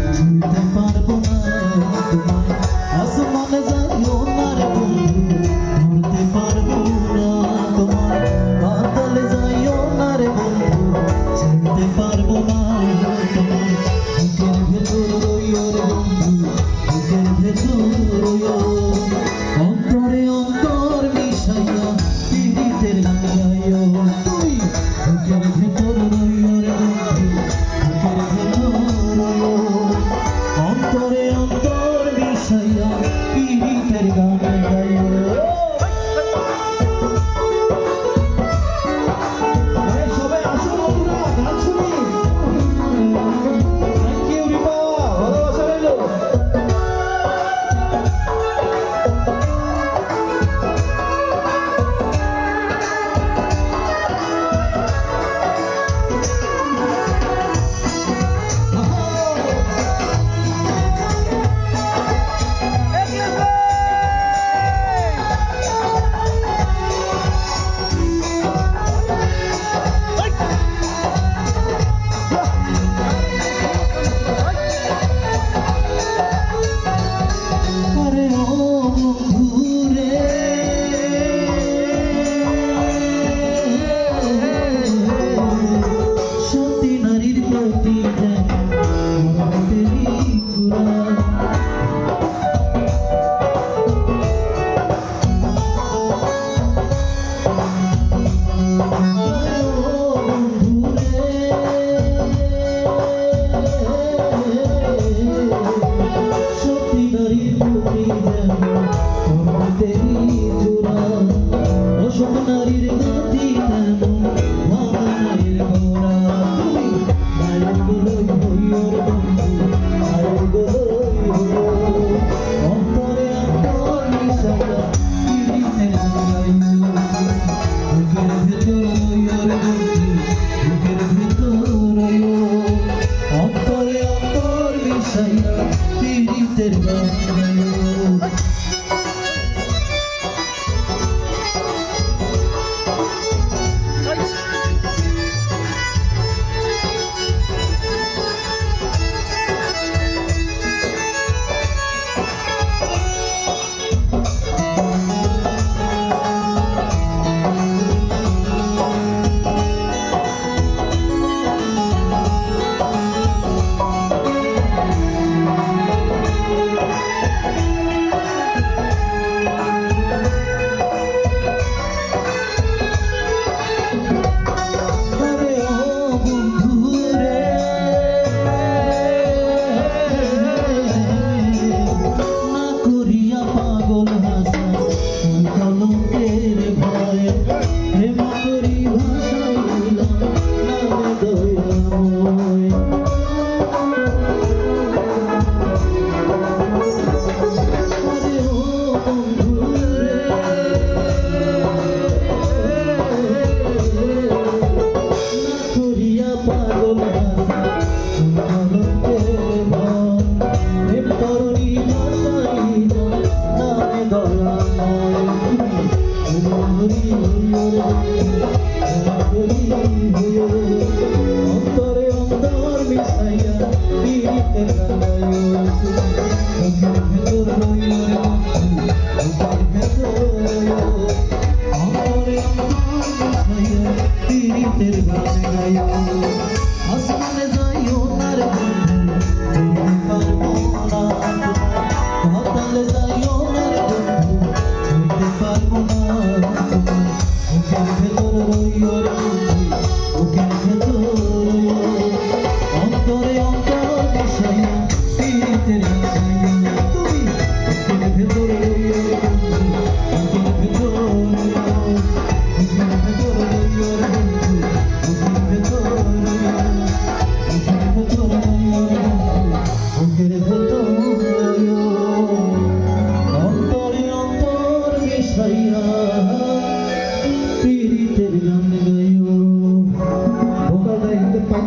ছুঁইতে পারবো না তোমায় আসমানে যাইও না রে বন্ধু ধরতে পারবো না তোমায় বাদলে যাইও না রে বন্ধু ছুঁইতে পারবো না তোমায় বুকের ভেতর রইও রে বন্ধু বুকের ভেতর রইও অন্তরে অন্তর মিশাইয়া পীড়িতের লাগাইও তুই বুকের ভেতর রইও রে বন্ধু বুকের ভেতর রইও অন্তরে অন্তর মিশাইয়া পীড়িতের গান গাইও সবাই আসো বন্ধুরা গান শুনি থ্যাংক ইউ রিপা ভালোবাসা রইলো নারীর গতি তেমন ভাঙানের গোড়া তুমি মায়ের গোলই হইয়র বন্ধু মায়ের গোলই হইয় অন্তরে অন্তর মিশাইয়া পীড়িতের লাগাইও বুকের ভেতর রইয়র বন্ধু বুকের ভেতর রইয় অন্তরে অন্তর মিশাইয়া পীড়িতের লাগাইও অন্তরে অন্তর মিশাইয়া পীড়িতের গান গাইও বুকের ভেতর রইও